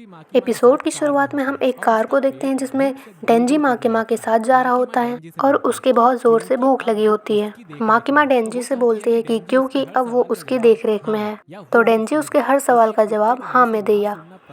Episode की शुरुआत में हम एक कार को देखते हैं जिसमें डेंजी माकिमा के साथ जा रहा होता है और उसके बहुत जोर से भूख लगी होती है। माकिमा डेंजी से बोलती है कि क्योंकि अब वो उसकी देखरेख में है, तो डेंजी उसके हर सवाल का जवाब हाँ में दे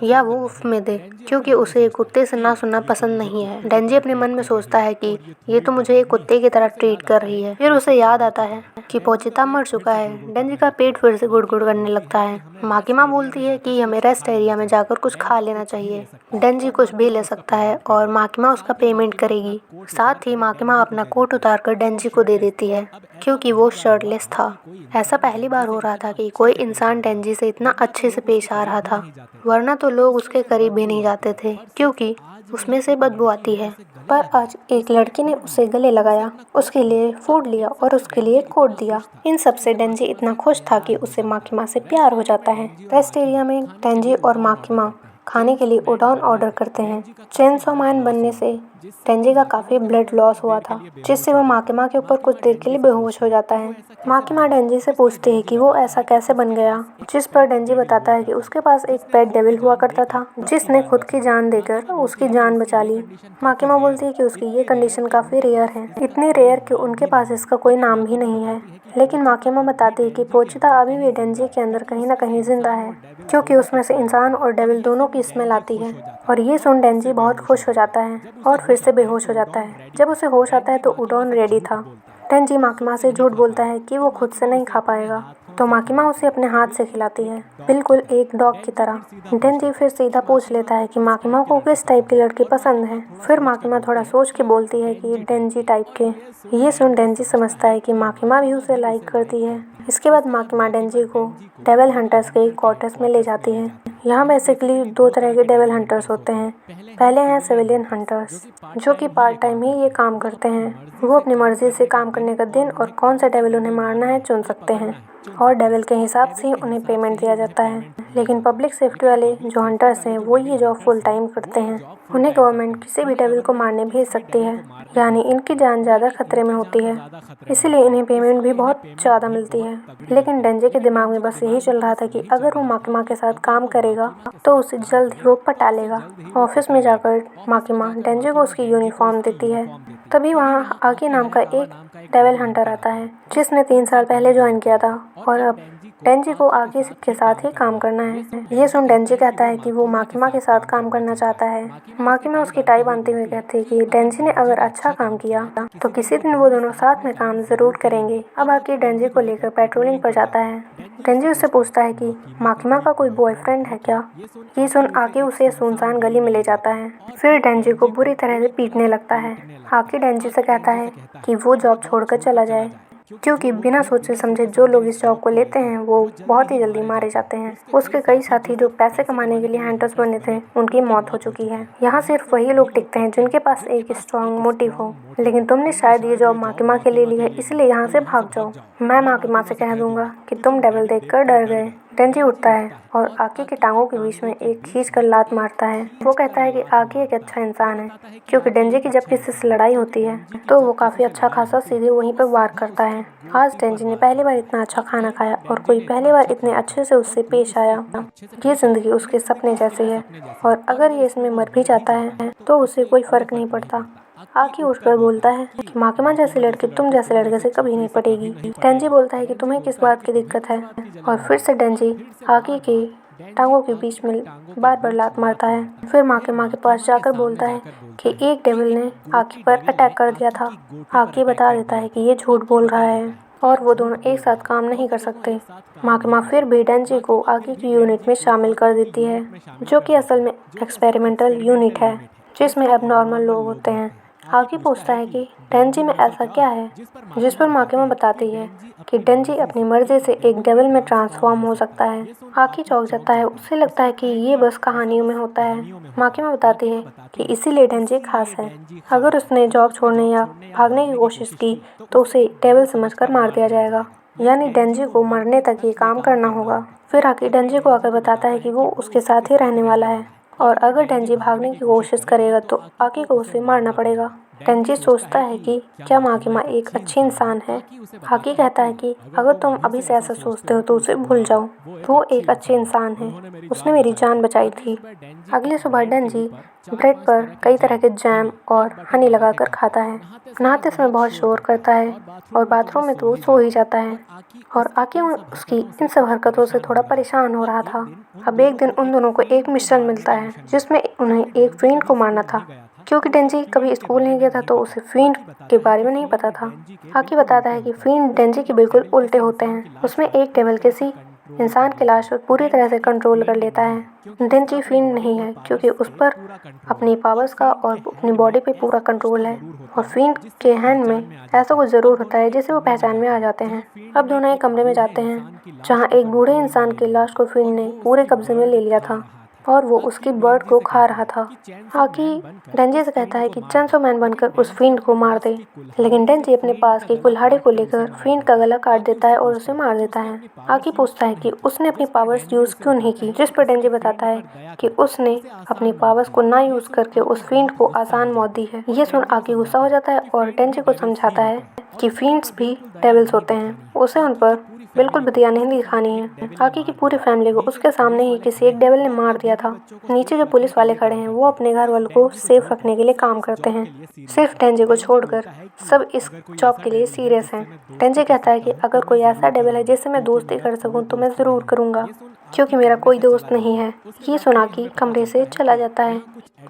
या वो उफ में दे, क्योंकि उसे कुत्ते से ना सुनना पसंद नहीं है। डेंजी अपने मन में सोचता है कि ये तो मुझे एक कुत्ते की तरह ट्रीट कर रही है। फिर उसे याद आता है कि पोचिता मर चुका है। डेंजी का पेट फिर से गुड़गुड़ करने लगता है। माकिमा बोलती है कि हमें रेस्ट एरिया में जाकर कुछ खा लेना चाहिए। डेंजी कुछ भी ले सकता है और माकिमा उसका पेमेंट करेगी। साथ ही माकिमा अपना कोट उतारकर डेंजी को दे देती है क्योंकि वो शर्टलेस था। ऐसा पहली बार हो रहा था कि कोई इंसान डेंजी से इतना अच्छे से पेश आ रहा था, वरना तो लोग उसके करीब भी नहीं जाते थे क्योंकि उसमें से बदबू आती है। पर आज एक लड़की ने उसे गले लगाया, उसके लिए फूड लिया और उसके लिए कोट दिया। इन सब से डेंजी इतना खुश था कि उसे माकिमा से प्यार हो जाता है। रेस्ट एरिया में डेंजी और माकिमा खाने के लिए उडान ऑर्डर करते हैं। चेनसो मैन बनने से डेंजी का काफ़ी ब्लड लॉस हुआ था, जिससे वो माकिमा के ऊपर कुछ देर के लिए बेहोश हो जाता है। माकिमा डेंजी से पूछती है कि वो ऐसा कैसे बन गया, जिस पर डेंजी बताता है कि उसके पास एक पेट डेविल हुआ करता था जिसने खुद की जान देकर उसकी जान बचा ली। माकिमा बोलती है कि उसकी ये कंडीशन काफ़ी रेयर है, इतनी रेयर कि उनके पास इसका कोई नाम भी नहीं है। लेकिन माकिमा बताती है कि पोचिता अभी भी डेंजी के अंदर कहीं ना कहीं जिंदा है, क्योंकि उसमें से इंसान और डेविल दोनों की स्मेल आती है। और ये सुन डेंजी बहुत खुश हो जाता है और फिर से बेहोश हो जाता है। जब उसे होश आता है तो उडोन रेडी था। डेंजी माकिमा से झूठ बोलता है कि वो खुद से नहीं खा पाएगा, तो माकिमा उसे अपने हाथ से खिलाती है, बिल्कुल एक डॉग की तरह। डेंजी फिर सीधा पूछ लेता है कि माकिमा को किस टाइप की लड़की पसंद है। फिर माकिमा थोड़ा सोच के बोलती है कि डेंजी टाइप के। ये सुन डेंजी समझता है कि माकिमा भी उसे लाइक करती है। इसके बाद माकिमा डेंजी को डेविल हंटर्स के क्वार्टर्स में ले जाती है। यहाँ बेसिकली दो तरह के डेविल हंटर्स होते हैं। पहले हैं सिविलियन हंटर्स, जो कि पार्ट टाइम ही ये काम करते हैं। वो अपनी मर्जी से काम करने का दिन और कौन सा डेविल उन्हें मारना है चुन सकते हैं, और डेविल के हिसाब से ही उन्हें पेमेंट दिया जाता है। लेकिन पब्लिक सेफ्टी वाले जो हंटर्स हैं वो ये जॉब फुल टाइम करते हैं। उन्हें गवर्नमेंट किसी भी डेविल को मारने भेज सकती है, यानी इनकी जान ज़्यादा खतरे में होती है, इसीलिए इन्हें पेमेंट भी बहुत ज़्यादा मिलती है। लेकिन डेंजी के दिमाग में बस यही चल रहा था कि अगर वो माकिमा के साथ काम करेगा तो उसे जल्द ही वो पटा लेगा। ऑफिस में जाकर माकिमा डेंजी को उसकी यूनिफॉर्म देती है। तभी वहाँ आकी नाम का एक डेविल हंटर आता है, जिसने 3 साल पहले ज्वाइन किया था और अब डेंजी को आगे के साथ ही काम करना है। ये सुन डेंजी कहता है कि वो माकिमा के साथ काम करना चाहता है। माकिमा उसकी टाई बांधते हुए कहती है कि डेंजी ने अगर अच्छा काम किया तो किसी दिन वो दोनों साथ में काम जरूर करेंगे। अब आकी डेंजी को लेकर पेट्रोलिंग पर जाता है। डेंजी उससे पूछता है कि माकिमा का कोई बॉयफ्रेंड है क्या। ये सुन आकी उसे सुनसान गली में ले जाता है। फिर डेंजी को बुरी तरह से पीटने लगता है। आकी डेंजी से कहता है कि वो जॉब छोड़कर चला जाए, क्योंकि बिना सोचे समझे जो लोग इस जॉब को लेते हैं वो बहुत ही जल्दी मारे जाते हैं। उसके कई साथी जो पैसे कमाने के लिए हंटर्स बने थे उनकी मौत हो चुकी है। यहाँ सिर्फ वही लोग टिकते हैं जिनके पास एक स्ट्रॉन्ग मोटिव हो। लेकिन तुमने शायद ये जॉब माकिमा के लिए ली है, इसलिए यहाँ से भाग जाओ। मैं माकिमा से कह दूंगा कि तुम डेविल देखकर डर गए। डेंजी उठता है और आकी की टांगों के बीच में एक खींच कर लात मारता है। वो कहता है कि आकी एक अच्छा इंसान है, क्योंकि डेंजी की जब किसी से लड़ाई होती है तो वो काफ़ी अच्छा खासा सीधे वहीं पर वार करता है। आज डेंजी ने पहली बार इतना अच्छा खाना खाया और कोई पहली बार इतने अच्छे से उससे पेश आया। ये जिंदगी उसके सपने जैसी है, और अगर ये इसमें मर भी जाता है तो उसे कोई फर्क नहीं पड़ता। आकी उठकर बोलता है कि माकिमा जैसी लड़की तुम जैसे लड़के से कभी नहीं पटेगी। डेंजी बोलता है कि तुम्हें किस बात की दिक्कत है, और फिर से डेंजी आकी की टांगों के बीच में बार बार लात मारता है। फिर माकिमा के पास जाकर बोलता है कि एक डेविल ने आकी पर अटैक कर दिया था। आकी बता देता है कि ये झूठ बोल रहा है और वो दोनों एक साथ काम नहीं कर सकते। माकिमा फिर भी डेंजी को आकी की यूनिट में शामिल कर देती है, जो कि असल में एक्सपेरिमेंटल यूनिट है जिसमें अब नॉर्मल लोग होते हैं। आकी पूछता है कि डेंजी में ऐसा क्या है, जिस पर माकिमा बताती है कि डेंजी अपनी मर्जी से एक डेविल में ट्रांसफॉर्म हो सकता है। आकी चौंक जाता है, उसे लगता है कि ये बस कहानियों में होता है। माकिमा बताती है कि इसीलिए डेंजी खास है। अगर उसने जॉब छोड़ने या भागने की कोशिश की तो उसे डेविल समझकर मार दिया जाएगा, यानी डेंजी को मरने तक ये काम करना होगा। फिर आकी डेंजी को आकर बताता है कि वो उसके साथ ही रहने वाला है, और अगर डेंजी भागने की कोशिश करेगा तो आकी को उसे मारना पड़ेगा। डेंजी सोचता है कि क्या माकिमा एक अच्छी इंसान है। आकी कहता है कि अगर तुम अभी से ऐसा सोचते हो तो उसे भूल जाओ, वो एक अच्छी इंसान है, उसने मेरी जान बचाई थी। अगली सुबह डेंजी ब्रेड पर कई तरह के जैम और हनी लगाकर खाता है। नहाते समय बहुत शोर करता है और बाथरूम में तो वो सो ही जाता है। और आकी उसकी इन सब हरकतों से थोड़ा परेशान हो रहा था। अब एक दिन उन दोनों को एक मिशन मिलता है जिसमें उन्हें एक फिend को मारना था। क्योंकि डेंजी कभी स्कूल नहीं गया था तो उसे फिend के बारे में नहीं पता था। आकी बताता है कि फिend डेंजी के बिल्कुल उल्टे होते हैं। उसमें एक डेविल किसी इंसान की लाश पर पूरी तरह से कंट्रोल कर लेता है। डेंजी फिend नहीं है क्योंकि उस पर अपनी पावर्स का और अपनी बॉडी पे पूरा कंट्रोल है। और फिend के हैंड में ऐसा कुछ ज़रूर होता है जिसे वो पहचान में आ जाते हैं। अब दोनों एक कमरे में जाते हैं जहाँ एक बूढ़े इंसान की लाश को फिend ने पूरे कब्जे में ले लिया था और वो उसकी बर्ड को खा रहा था। आकी डेंजी से कहता है कि चेंसो मैन बनकर उस फिend को मार दे, लेकिन डेंजी अपने पास की कुल्हाड़ी को लेकर फिend का गला काट देता है और उसे मार देता है। आकी पूछता है कि उसने अपनी पावर्स यूज़ क्यों नहीं की, जिस पर डेंजी बताता है कि उसने अपनी पावर्स को ना यूज़ करके उस फिend को आसान मौत दी है। ये सुन आकी गुस्सा हो जाता है और डेंजी को समझाता है कि फिends भी डेविल्स होते हैं, उसे उन पर बिल्कुल भी दया नहीं दिखानी है। आकी की पूरी फैमिली को उसके सामने ही किसी एक डेविल ने मार दिया था। नीचे जो पुलिस वाले खड़े हैं वो अपने घर वालों को सेफ रखने के लिए काम करते हैं। सिर्फ डेंजी को छोड़कर सब इस जॉब के लिए सीरियस हैं। डेंजी कहता है कि अगर कोई ऐसा डेविल है जिससे मैं दोस्ती कर सकूं तो मैं ज़रूर करूंगा, क्योंकि मेरा कोई दोस्त नहीं है। ये सुना कि कमरे से चला जाता है।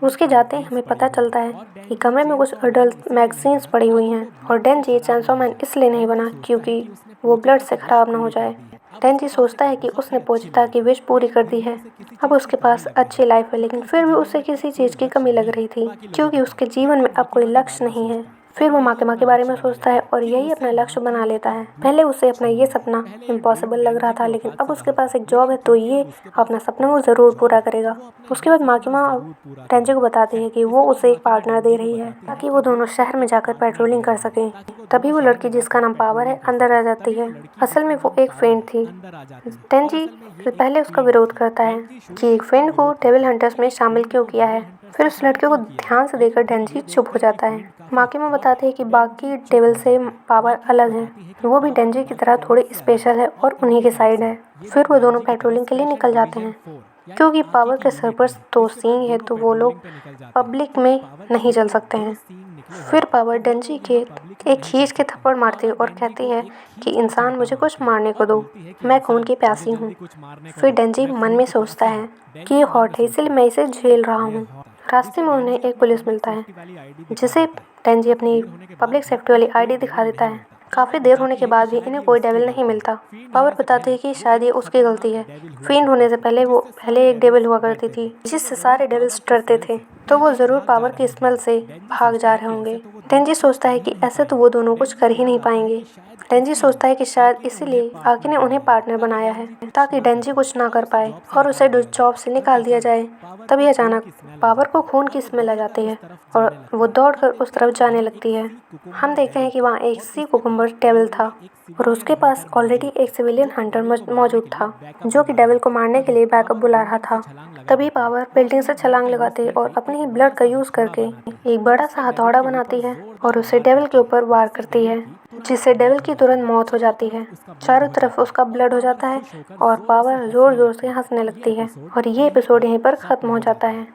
उसके जाते ही हमें पता चलता है कि कमरे में कुछ अडल्ट मैगजीन्स पड़ी हुई हैं और डेंजी चेंसो मैन इसलिए नहीं बना क्योंकि वो ब्लड से ख़राब ना हो जाए। डेंजी सोचता है कि उसने पोचिता की विश पूरी कर दी है। अब उसके पास अच्छी लाइफ है, लेकिन फिर भी उसे किसी चीज़ की कमी लग रही थी क्योंकि उसके जीवन में अब कोई लक्ष्य नहीं है। फिर वो माकिमा के बारे में सोचता है और यही अपना लक्ष्य बना लेता है। पहले उसे अपना ये सपना इम्पॉसिबल लग रहा था, लेकिन अब उसके पास एक जॉब है तो ये अपना सपना वो ज़रूर पूरा करेगा। उसके बाद माकिमा डेंजी को बताती है कि वो उसे एक पार्टनर दे रही है ताकि वो दोनों शहर में जाकर पेट्रोलिंग कर सकें। तभी वो लड़की जिसका नाम पावर है अंदर आ जाती है। असल में वो एक फिend थी। डेंजी पहले उसका विरोध करता है कि एक फिend को डेविल हंटर्स में शामिल क्यों किया है। फिर उस लड़के को ध्यान से देखकर डेंजी चुप हो जाता है। माकिमा बताते हैं कि बाकी डेविल से पावर अलग है, वो भी डेंजी की तरह थोड़े स्पेशल है और उन्हीं के साइड है। फिर वो दोनों पेट्रोलिंग के लिए निकल जाते हैं। क्योंकि पावर के सर पर दो सींग है तो वो लोग पब्लिक में नहीं चल सकते हैं। फिर पावर डेंजी के एक खींच के थप्पड़ मारती है और कहती है कि इंसान मुझे कुछ मारने को दो, मैं खून की प्यासी हूँ। फिर डेंजी मन में सोचता है कि ये हॉट है इसलिए मैं इसे झेल रहा हूँ। रास्ते में उन्हें एक पुलिस मिलता है जिसे डेंजी अपनी पब्लिक सेफ्टी वाली आईडी दिखा देता है। काफ़ी देर होने के बाद भी इन्हें कोई डेविल नहीं मिलता। पावर बताते हैं कि शायद ये उसकी गलती है। फिend होने से पहले वो पहले एक डेविल हुआ करती थी जिससे सारे डेविल्स डरते थे, तो वो ज़रूर पावर की स्मेल से भाग जा रहे होंगे। डेंजी सोचता है कि ऐसे तो वो दोनों कुछ कर ही नहीं पाएंगे। डेंजी सोचता है कि शायद इसीलिए आकी ने उन्हें पार्टनर बनाया है ताकि डेंजी कुछ ना कर पाए और उसे जॉब से निकाल दिया जाए। तभी अचानक पावर को खून की स्मेल आ जाती है और वो दौड़कर उस तरफ जाने लगती है। हम देखते हैं कि वहाँ एक सी कुकुम्बर डेविल था और उसके पास ऑलरेडी एक सिविलियन हंटर मौजूद था जो कि डेविल को मारने के लिए बैकअप बुला रहा था। तभी पावर बिल्डिंग से छलांग लगाते और अपने ही ब्लड का यूज़ करके एक बड़ा सा हथौड़ा बनाती है और उसे डेविल के ऊपर वार करती है, जिससे डेविल की तुरंत मौत हो जाती है। चारों तरफ उसका ब्लड हो जाता है और पावर ज़ोर ज़ोर से हंसने लगती है और ये एपिसोड यहीं पर ख़त्म हो जाता है।